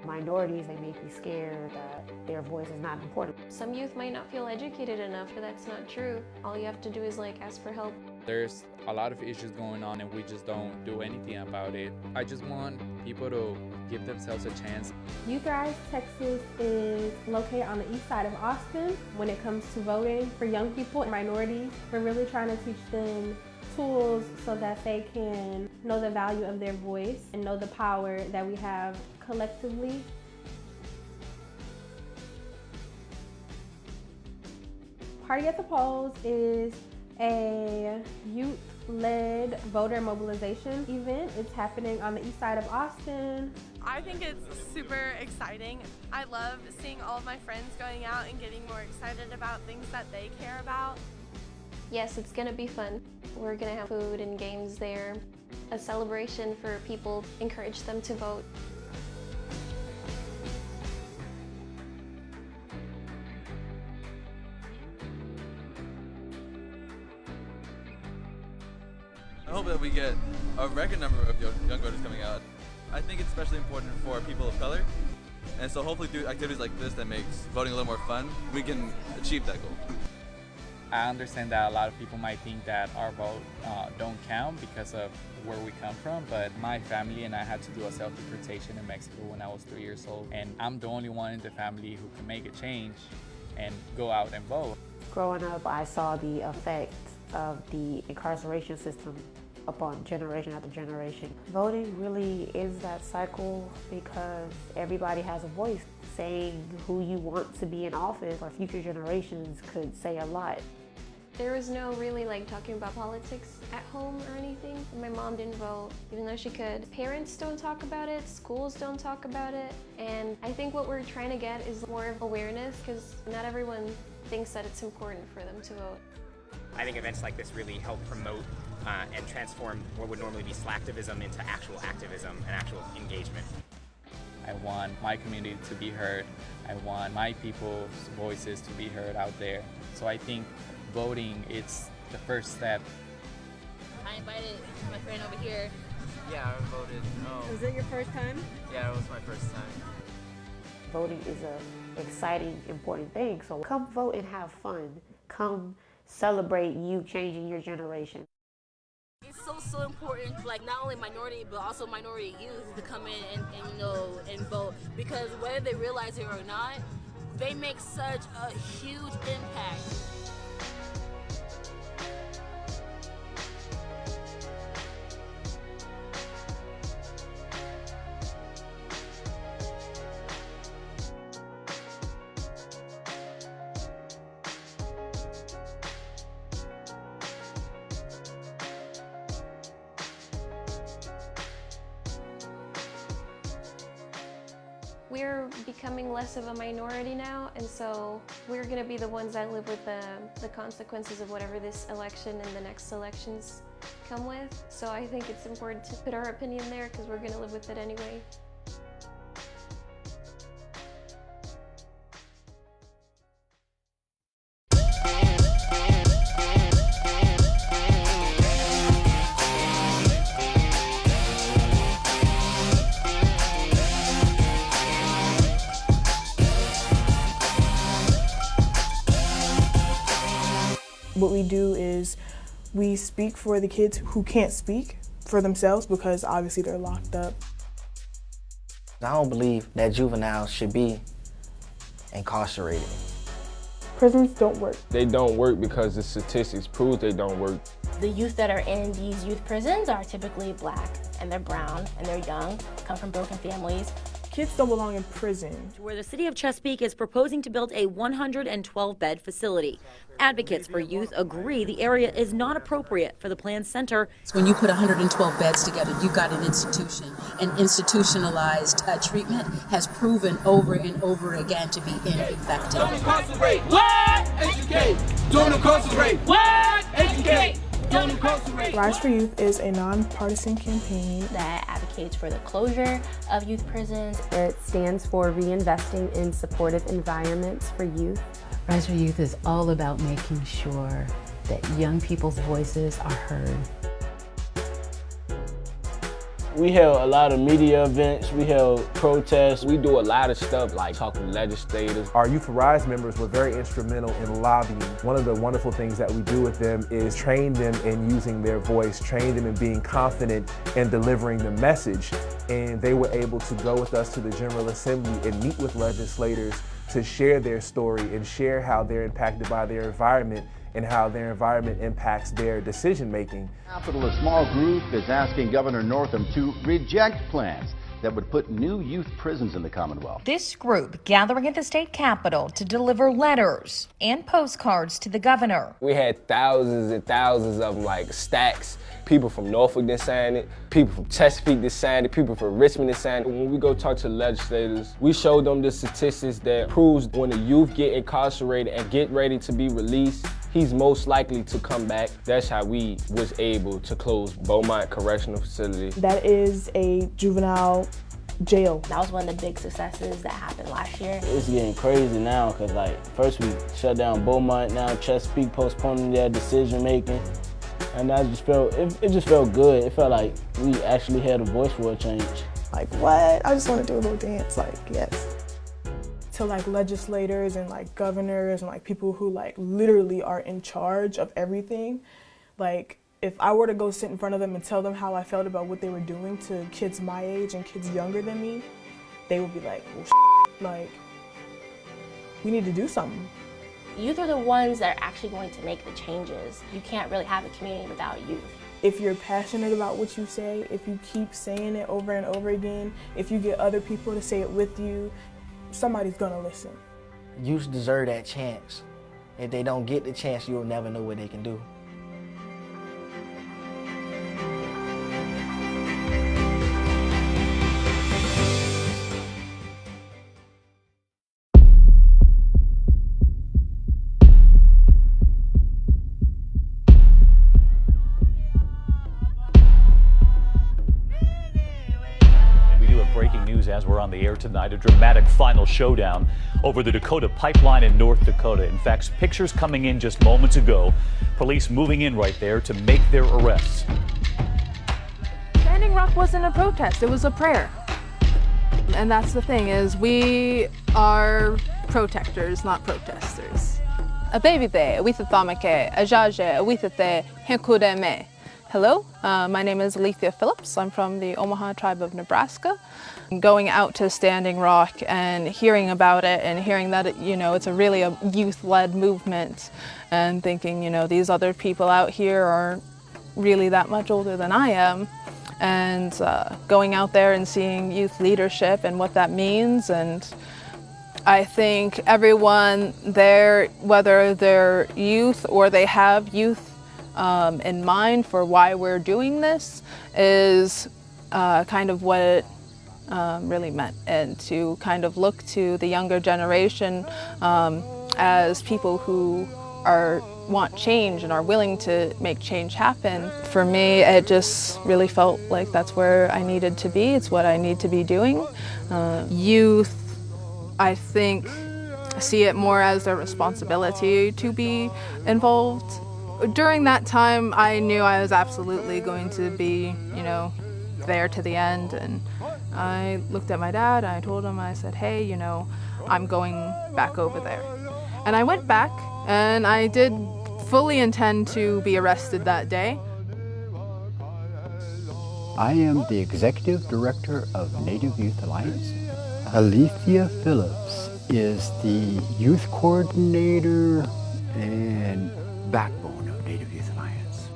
Minorities, they may be scared that their voice is not important. Some youth might not feel educated enough, but that's not true. All you have to do is ask for help. There's a lot of issues going on and we just don't do anything about it. I just want people to give themselves a chance. Youth Rise Texas is located on the east side of Austin. When it comes to voting for young people and minorities, we're really trying to teach them tools so that they can know the value of their voice and know the power that we have collectively. Party at the Polls is a youth-led voter mobilization event. It's happening on the east side of Austin. I think it's super exciting. I love seeing all of my friends going out and getting more excited about things that they care about. Yes, it's gonna be fun. We're gonna have food and games there, a celebration for people, encourage them to vote. I hope that we get a record number of young voters coming out. I think it's especially important for people of color, and so hopefully through activities like this that makes voting a little more fun, we can achieve that goal. I understand that a lot of people might think that our vote don't count because of where we come from, but my family and I had to do a self-deportation in Mexico when I was 3 years old, and I'm the only one in the family who can make a change and go out and vote. Growing up, I saw the effect of the incarceration system upon generation after generation. Voting really is that cycle because everybody has a voice. Saying who you want to be in office for future generations could say a lot. There was no really talking about politics at home or anything. My mom didn't vote, even though she could. Parents don't talk about it, schools don't talk about it, and I think what we're trying to get is more awareness because not everyone thinks that it's important for them to vote. I think events like this really help promote and transform what would normally be slacktivism into actual activism and actual engagement. I want my community to be heard. I want my people's voices to be heard out there. So I think voting is the first step. I invited my friend over here. Yeah, I voted. Was it your first time? Yeah, it was my first time. Voting is an exciting, important thing. So come vote and have fun. Come celebrate you changing your generation. It's so important, not only minority, but also minority youth to come in and vote, because whether they realize it or not, they make such a huge impact. We're becoming less of a minority now, and so we're going to be the ones that live with the consequences of whatever this election and the next elections come with. So I think it's important to put our opinion there because we're going to live with it anyway. What we do is we speak for the kids who can't speak for themselves because obviously they're locked up. I don't believe that juveniles should be incarcerated. Prisons don't work. They don't work because the statistics prove they don't work. The youth that are in these youth prisons are typically black, and they're brown, and they're young, come from broken families. Kids don't belong in prison. Where the city of Chesapeake is proposing to build a 112-bed facility. Advocates for youth agree the area is not appropriate for the planned center. When you put 112 beds together, you've got an institution. And institutionalized treatment has proven over and over again to be ineffective. Don't incarcerate. What? Educate. Don't incarcerate. What? Educate. Don't incarcerate. Rise for Youth is a nonpartisan campaign that advocates for the closure of youth prisons. It stands for reinvesting in supportive environments for youth. Rise for Youth is all about making sure that young people's voices are heard. We held a lot of media events, we held protests. We do a lot of stuff like talking to legislators. Our Youth for Rise members were very instrumental in lobbying. One of the wonderful things that we do with them is train them in using their voice, train them in being confident in delivering the message. And they were able to go with us to the General Assembly and meet with legislators to share their story and share how they're impacted by their environment and how their environment impacts their decision making. Capital, a small group is asking Governor Northam to reject plans that would put new youth prisons in the Commonwealth. This group gathering at the state capitol to deliver letters and postcards to the governor. We had thousands and thousands of them, like stacks. People from Norfolk did sign it, people from Chesapeake did sign it, people from Richmond did sign it. When we go talk to legislators, we show them the statistics that proves when the youth get incarcerated and get ready to be released, he's most likely to come back. That's how we was able to close Beaumont Correctional Facility. That is a juvenile jail. That was one of the big successes that happened last year. It's getting crazy now because first we shut down Beaumont, now Chesapeake postponing their decision making. And I just felt, it just felt good. It felt like we actually had a voice for a change. Like, what? I just want to do a little dance, yes. To legislators and governors and people who literally are in charge of everything. If I were to go sit in front of them and tell them how I felt about what they were doing to kids my age and kids younger than me, they would be like, well, we need to do something. Youth are the ones that are actually going to make the changes. You can't really have a community without youth. If you're passionate about what you say, if you keep saying it over and over again, if you get other people to say it with you, somebody's gonna listen. Youth deserve that chance. If they don't get the chance, you'll never know what they can do. Breaking news as we're on the air tonight, a dramatic final showdown over the Dakota pipeline in North Dakota. In fact, pictures coming in just moments ago, police moving in right there to make their arrests. Standing Rock wasn't a protest, it was a prayer. And that's the thing, is we are protectors, not protesters. Abebite, witathamake, ajaje, witate, henkudeme. Hello, my name is Alethea Phillips. I'm from the Omaha tribe of Nebraska. Going out to Standing Rock and hearing about it and hearing that it's really a youth-led movement and thinking, these other people out here aren't really that much older than I am. And going out there and seeing youth leadership and what that means. And I think everyone there, whether they're youth or they have youth in mind for why we're doing this, is kind of what it really meant, and to kind of look to the younger generation as people who want change and are willing to make change happen. For me, it just really felt like that's where I needed to be. It's what I need to be doing. Youth, I think, see it more as their responsibility to be involved. During that time, I knew I was absolutely going to be, there to the end. And I looked at my dad and I told him, I said, hey, I'm going back over there. And I went back, and I did fully intend to be arrested that day. I am the Executive Director of Native Youth Alliance. Alethea Phillips is the Youth Coordinator and backbone of Native Youth Alliance.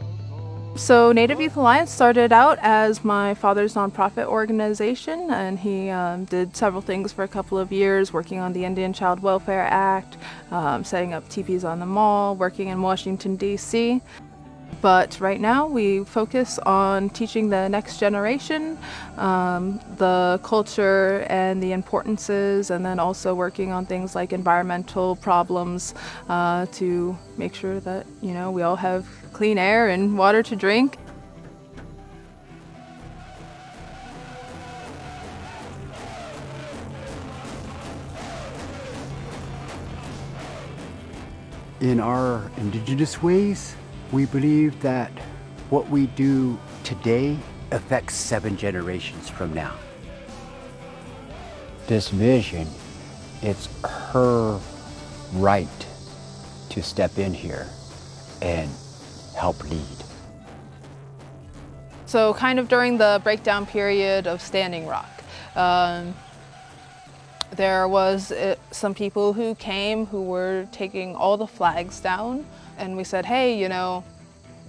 So Native Youth Alliance started out as my father's nonprofit organization, and he did several things for a couple of years, working on the Indian Child Welfare Act, setting up teepees on the mall, working in Washington, D.C. But right now we focus on teaching the next generation the culture and the importances, and then also working on things like environmental problems to make sure that, we all have clean air and water to drink. In our indigenous ways, we believe that what we do today affects 7 generations from now. This vision, it's her right to step in here and help lead. So kind of during the breakdown period of Standing Rock, there was some people who came who were taking all the flags down, and we said, hey, you know,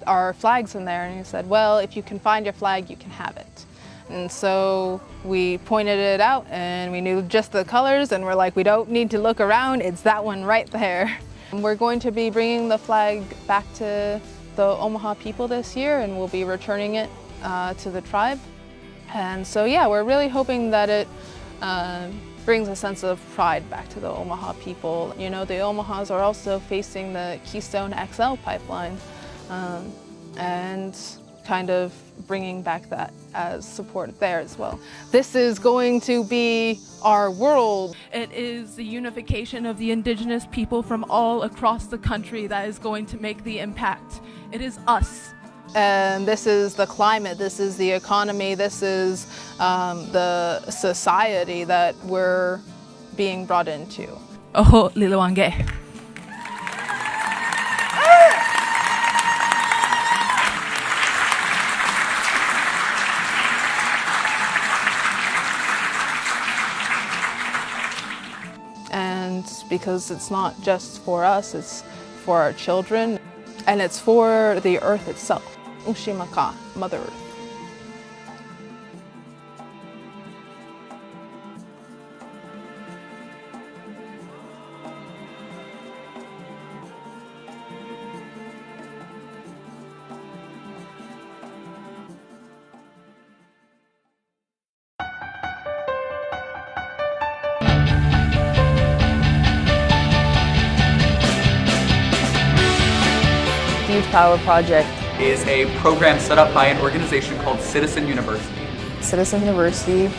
our flag's in there. And he said, well, if you can find your flag, you can have it. And so we pointed it out and we knew just the colors, and we're like, we don't need to look around, it's that one right there. And we're going to be bringing the flag back to the Omaha people this year, and we'll be returning it to the tribe. And so yeah, we're really hoping that it brings a sense of pride back to the Omaha people. You know, the Omahas are also facing the Keystone XL pipeline, and kind of bringing back that as support there as well. This is going to be our world. It is the unification of the indigenous people from all across the country that is going to make the impact. It is us. And this is the climate, this is the economy, this is the society that we're being brought into. Oho, Liliwange. And because it's not just for us, it's for our children, and it's for the earth itself. Ushimaka, Mother Earth. Youth Power Project is a program set up by an organization called Citizen University. Citizen University.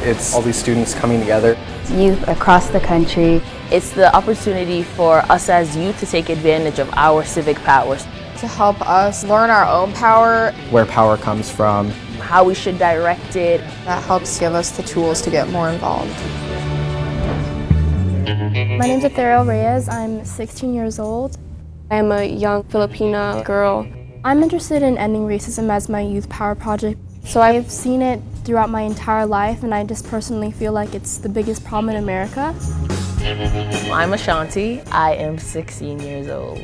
It's all these students coming together. Youth across the country. It's the opportunity for us as youth to take advantage of our civic powers. To help us learn our own power. Where power comes from. How we should direct it. That helps give us the tools to get more involved. My name's Ethereal Reyes. I'm 16 years old. I am a young Filipina girl. I'm interested in ending racism as my youth power project. So I've seen it throughout my entire life, and I just personally feel like it's the biggest problem in America. I'm Ashanti. I am 16 years old.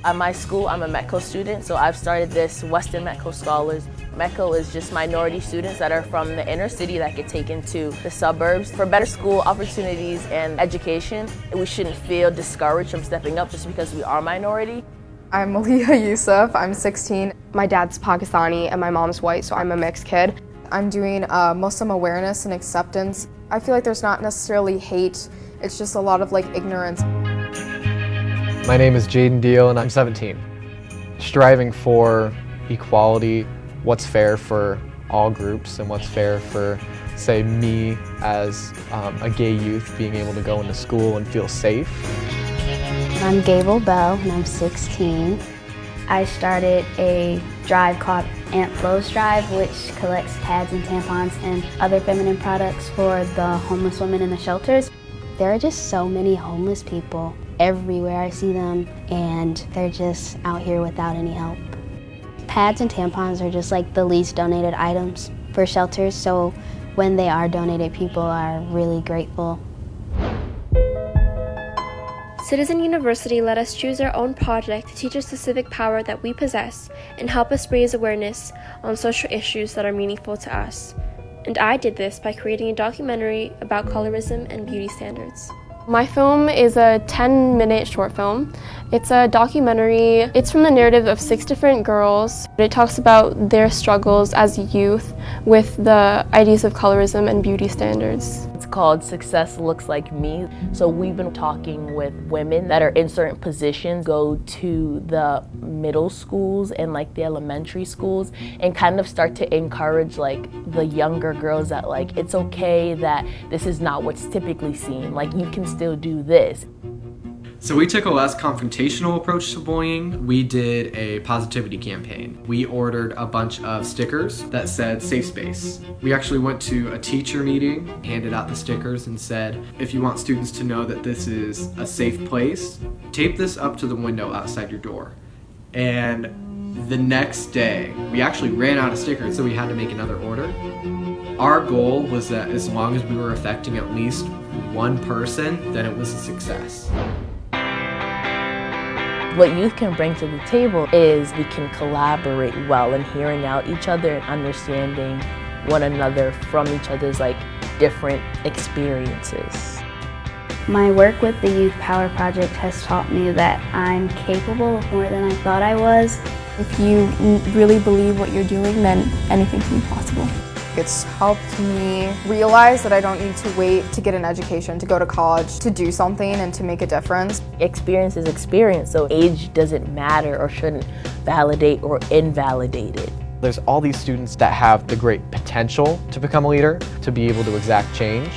At my school, I'm a METCO student, so I've started this Western METCO Scholars. METCO is just minority students that are from the inner city that get taken to the suburbs for better school opportunities and education. We shouldn't feel discouraged from stepping up just because we are minority. I'm Malia Yusuf. I'm 16. My dad's Pakistani and my mom's white, so I'm a mixed kid. I'm doing Muslim awareness and acceptance. I feel like there's not necessarily hate, it's just a lot of like ignorance. My name is Jaden Deal and I'm 17. Striving for equality, what's fair for all groups and what's fair for, say, me as a gay youth being able to go into school and feel safe. I'm Gable Bell and I'm 16. I started a drive called Aunt Flo's Drive, which collects pads and tampons and other feminine products for the homeless women in the shelters. There are just so many homeless people everywhere. I see them and they're just out here without any help. Pads and tampons are just like the least donated items for shelters, so when they are donated, people are really grateful. Citizen University let us choose our own project to teach us the civic power that we possess and help us raise awareness on social issues that are meaningful to us. And I did this by creating a documentary about colorism and beauty standards. My film is a 10-minute short film. It's a documentary. It's from the narrative of 6 different girls. It talks about their struggles as youth with the ideas of colorism and beauty standards. It's called Success Looks Like Me. So we've been talking with women that are in certain positions, go to the middle schools and like the elementary schools and kind of start to encourage like the younger girls that like it's okay that this is not what's typically seen. Like you can still do this. So we took a less confrontational approach to bullying. We did a positivity campaign. We ordered a bunch of stickers that said safe space. We actually went to a teacher meeting, handed out the stickers and said, if you want students to know that this is a safe place, tape this up to the window outside your door. And the next day, we actually ran out of stickers, so we had to make another order. Our goal was that as long as we were affecting at least one person, then it was a success. What youth can bring to the table is we can collaborate well in hearing out each other and understanding one another from each other's different experiences. My work with the Youth Power Project has taught me that I'm capable of more than I thought I was. If you really believe what you're doing, then anything can be possible. It's helped me realize that I don't need to wait to get an education, to go to college, to do something and to make a difference. Experience is experience, so age doesn't matter or shouldn't validate or invalidate it. There's all these students that have the great potential to become a leader, to be able to exact change.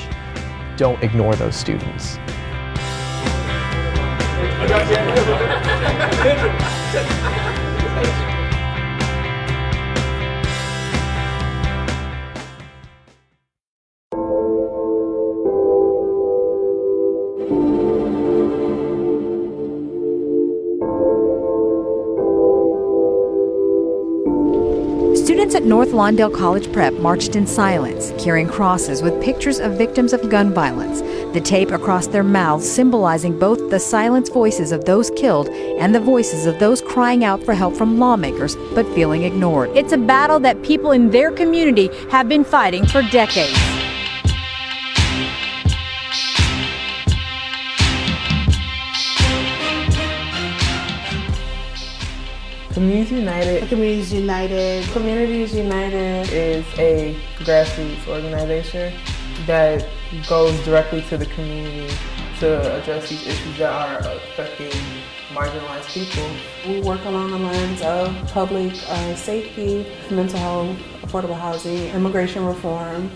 Don't ignore those students. Students at North Lawndale College Prep marched in silence, carrying crosses with pictures of victims of gun violence, the tape across their mouths symbolizing both the silenced voices of those killed and the voices of those crying out for help from lawmakers but feeling ignored. It's a battle that people in their community have been fighting for decades. Communities United. Communities United. Communities United is a grassroots organization that goes directly to the community to address these issues that are affecting marginalized people. We work along the lines of public safety, mental health, affordable housing, immigration reform,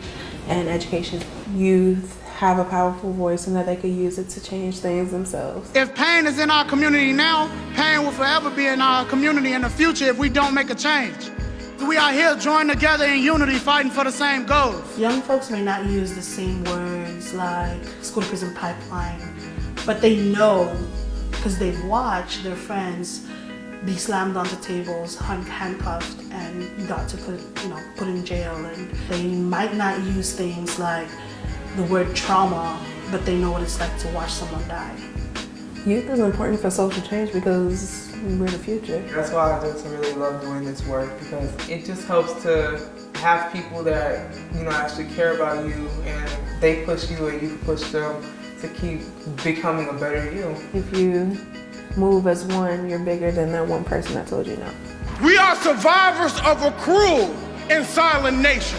and education. Youth have a powerful voice and that they could use it to change things themselves. If pain is in our community now, pain will forever be in our community in the future if we don't make a change. We are here joined together in unity fighting for the same goals. Young folks may not use the same words like school to prison pipeline, but they know because they've watched their friends be slammed onto tables, handcuffed, and got to put in jail. And they might not use things like the word trauma, but they know what it's like to watch someone die. Youth is important for social change because we're the future. That's why I just really love doing this work, because it just helps to have people that actually care about you, and they push you and you push them to keep becoming a better you. If you move as one, you're bigger than that one person that told you no. We are survivors of a cruel and silent nation.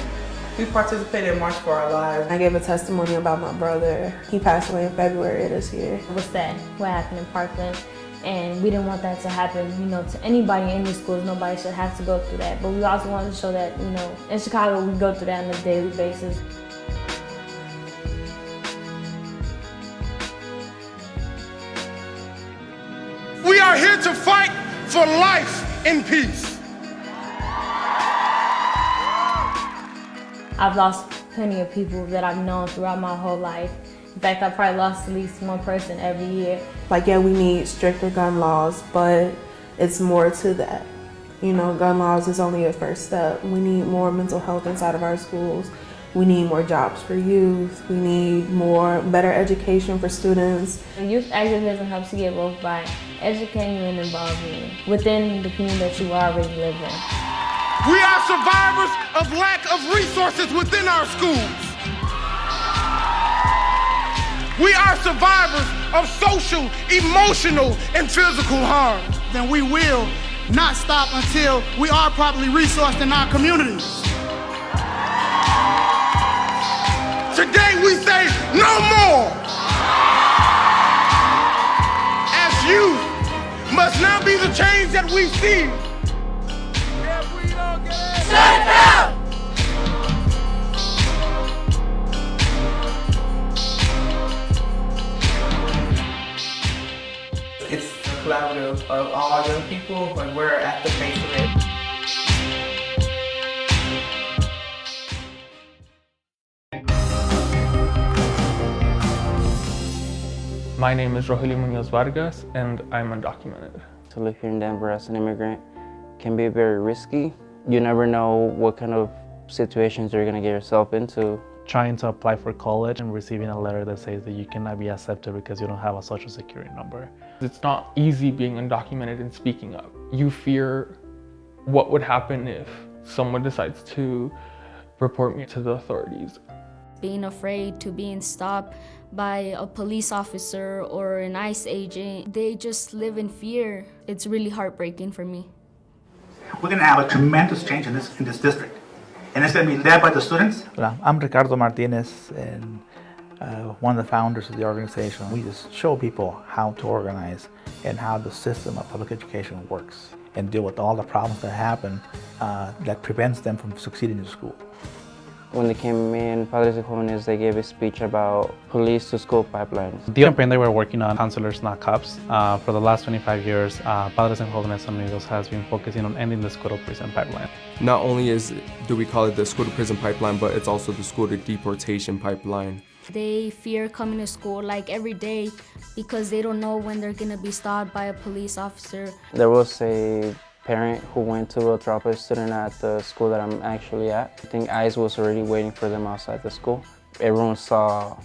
We participated in March for Our Lives. I gave a testimony about my brother. He passed away in February of this year. It was sad what happened in Parkland, and we didn't want that to happen, to anybody in these schools. Nobody should have to go through that. But we also wanted to show that, in Chicago we go through that on a daily basis. We are here to fight for life in peace. I've lost plenty of people that I've known throughout my whole life. In fact, I probably lost at least one person every year. Yeah, we need stricter gun laws, but it's more to that. Gun laws is only a first step. We need more mental health inside of our schools. We need more jobs for youth. We need better education for students. Youth activism helps you get both by educating you and involving you within the community that you already live in. We are survivors of lack of resources within our schools. We are survivors of social, emotional, and physical harm. Then we will not stop until we are properly resourced in our communities. Today we say no more. As youth must now be the change that we see. Shut down! representative of all young people. Like, we're at the face of it. My name is Rogelio Munoz Vargas, and I'm undocumented. To live here in Denver as an immigrant can be very risky. You never know what kind of situations you're going to get yourself into. Trying to apply for college and receiving a letter that says that you cannot be accepted because you don't have a social security number. It's not easy being undocumented and speaking up. You fear what would happen if someone decides to report me to the authorities. Being afraid to being stopped by a police officer or an ICE agent, they just live in fear. It's really heartbreaking for me. We're going to have a tremendous change in this district, and it's going to be led by the students. I'm Ricardo Martinez, and one of the founders of the organization. We just show people how to organize and how the system of public education works, and deal with all the problems that happen that prevents them from succeeding in school. When they came in, Padres y Jóvenes, they gave a speech about police to school pipelines. The campaign they were working on, Counselors Not Cops, for the last 25 years, Padres y Jóvenes Amigos has been focusing on ending the school to prison pipeline. Not only do we call it the school to prison pipeline, but it's also the school to deportation pipeline. They fear coming to school like every day because they don't know when they're gonna be stopped by a police officer. There was a parent who went to drop a student at the school that I'm actually at. I think ICE was already waiting for them outside the school. Everyone saw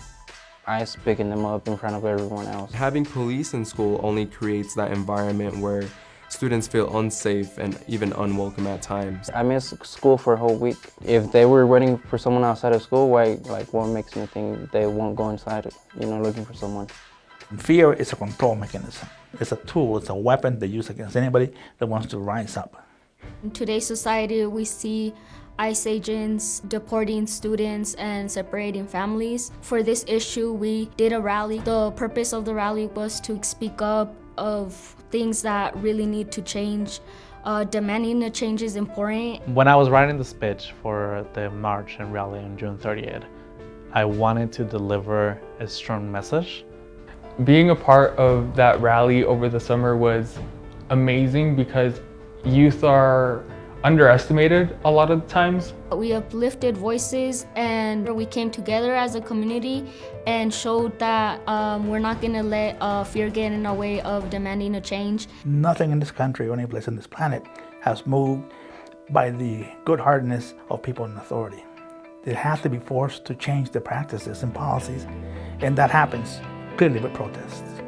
ICE picking them up in front of everyone else. Having police in school only creates that environment where students feel unsafe and even unwelcome at times. I missed school for a whole week. If they were waiting for someone outside of school, what makes me think they won't go inside, looking for someone? Fear is a control mechanism. It's a tool, it's a weapon they use against anybody that wants to rise up. In today's society, we see ICE agents deporting students and separating families. For this issue, we did a rally. The purpose of the rally was to speak up of things that really need to change. Demanding the change is important. When I was writing the speech for the march and rally on June 30th, I wanted to deliver a strong message. Being a part of that rally over the summer was amazing because youth are underestimated a lot of times. We uplifted voices and we came together as a community and showed that we're not going to let fear get in the way of demanding a change. Nothing in this country or any place on this planet has moved by the good-heartedness of people in authority. They have to be forced to change their practices and policies, and that happens clearly with protests.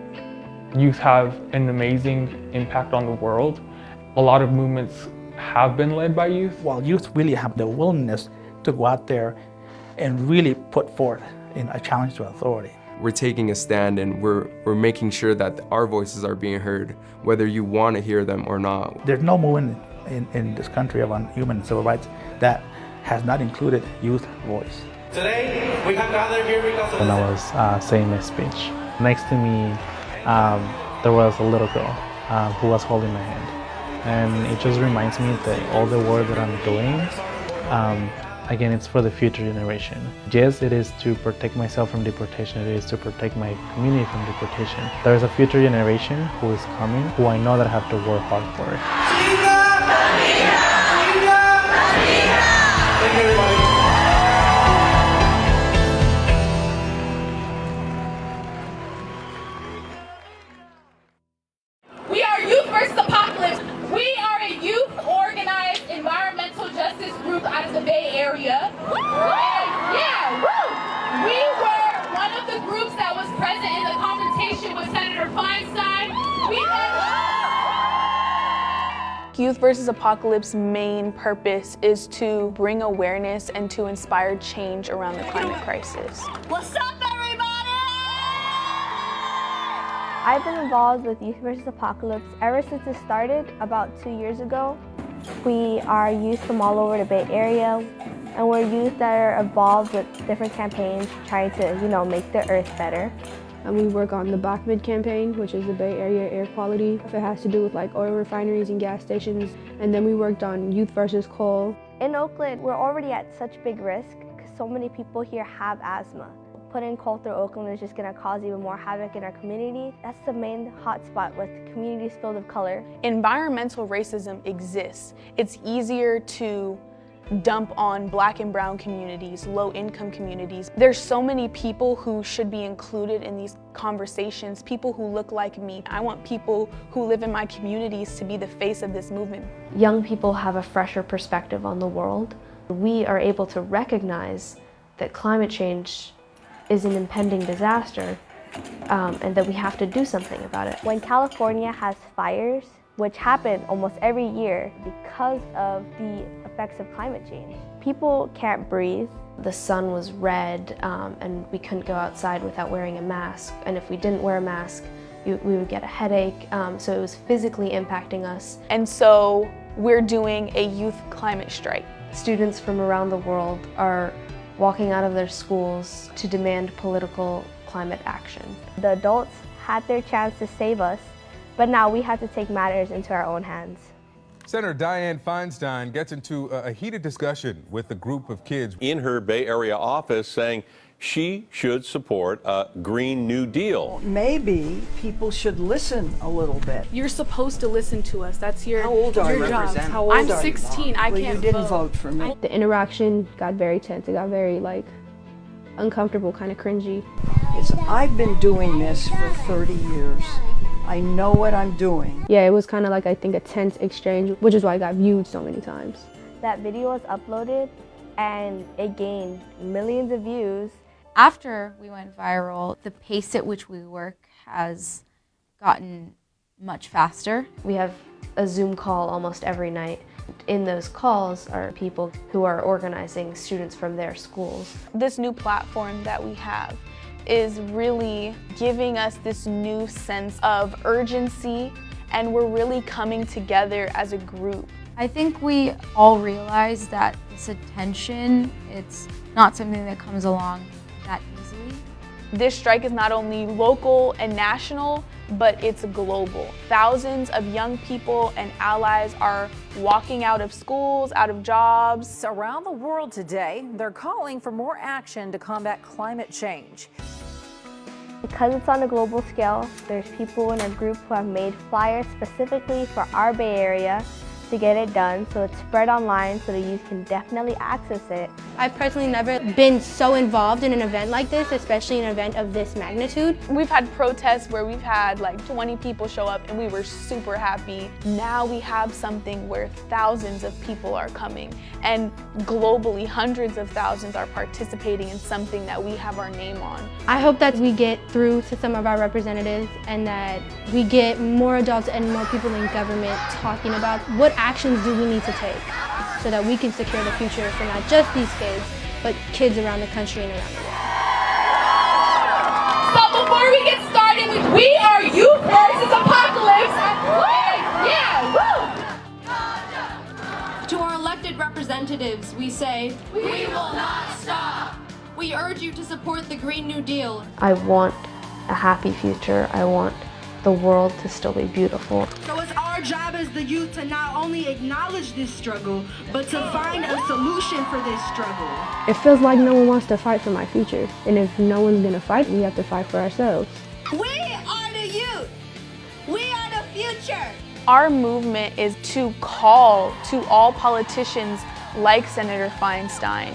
Youth have an amazing impact on the world. A lot of movements have been led by youth. While youth really have the willingness to go out there and really put forth in a challenge to authority. We're taking a stand and we're making sure that our voices are being heard, whether you want to hear them or not. There's no movement in this country of human and civil rights that has not included youth voice. Today, we have gathered here because of when I was saying my speech, next to me there was a little girl who was holding my hand. And it just reminds me that all the work that I'm doing, again, it's for the future generation. Yes, it is to protect myself from deportation, it is to protect my community from deportation. There is a future generation who is coming, who I know that I have to work hard for. Thank you, everybody. We are Youth vs. Apocalypse. We are a youth-organized environmental justice group out of the Bay Area. We were one of the groups that was present in the confrontation with Senator Feinstein. Youth vs. Apocalypse's main purpose is to bring awareness and to inspire change around the climate crisis. What's up, everybody? I've been involved with Youth vs. Apocalypse ever since it started about 2 years ago. We are youth from all over the Bay Area, and we're youth that are involved with different campaigns trying to, make the earth better. And we work on the Bachman campaign, which is the Bay Area air quality. If it has to do with oil refineries and gas stations. And then we worked on youth versus coal. In Oakland, we're already at such big risk because so many people here have asthma. putting coal through Oakland is just going to cause even more havoc in our community. That's the main hotspot with communities filled with color. Environmental racism exists. It's easier to dump on Black and brown communities, low-income communities. There's so many people who should be included in these conversations, people who look like me. I want people who live in my communities to be the face of this movement. Young people have a fresher perspective on the world. We are able to recognize that climate change is an impending disaster and that we have to do something about it. When California has fires, which happen almost every year because of the effects of climate change, people can't breathe. The sun was red and we couldn't go outside without wearing a mask. And if we didn't wear a mask, we would get a headache. So it was physically impacting us. And so we're doing a youth climate strike. Students from around the world are walking out of their schools to demand political climate action. The adults had their chance to save us, but now we have to take matters into our own hands. Senator Dianne Feinstein gets into a heated discussion with a group of kids in her Bay Area office saying she should support a Green New Deal. Maybe people should listen a little bit. You're supposed to listen to us. That's your, How old are you? job. How old I'm are you? 16. I Well, can't you didn't vote. vote for me. The interaction got very tense. It got very uncomfortable, kind of cringy. I've been doing this for 30 years. I know what I'm doing. Yeah, it was kind of I think a tense exchange, which is why it got viewed so many times. That video was uploaded and it gained millions of views. After we went viral, the pace at which we work has gotten much faster. We have a Zoom call almost every night. In those calls are people who are organizing students from their schools. This new platform that we have is really giving us this new sense of urgency, and we're really coming together as a group. I think we all realize that this attention, it's not something that comes along that easily. This strike is not only local and national, but it's global. Thousands of young people and allies are walking out of schools, out of jobs. Around the world today, they're calling for more action to combat climate change. Because it's on a global scale, there's people in our group who have made flyers specifically for our Bay Area to get it done, so it's spread online so the youth can definitely access it. I've personally never been so involved in an event like this, especially an event of this magnitude. We've had protests where we've had 20 people show up and we were super happy. Now we have something where thousands of people are coming, and globally hundreds of thousands are participating in something that we have our name on. I hope that we get through to some of our representatives and that we get more adults and more people in government talking about what actions do we need to take so that we can secure the future for not just these kids, but kids around the country and around the world. So before we get started, we are youth versus apocalypse. Yeah, woo! To our elected representatives, we say, we will not stop. We urge you to support the Green New Deal. I want a happy future. I want the world to still be beautiful. So it's our job as the youth to not only acknowledge this struggle, but to find a solution for this struggle. It feels like no one wants to fight for my future. And if no one's gonna fight, we have to fight for ourselves. We are the youth. We are the future. Our movement is to call to all politicians like Senator Feinstein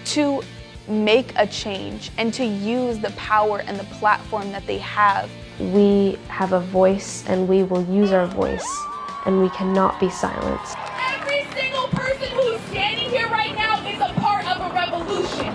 to make a change and to use the power and the platform that they have. We have a voice and we will use our voice, and we cannot be silenced. Every single person who's standing here right now is a part of a revolution.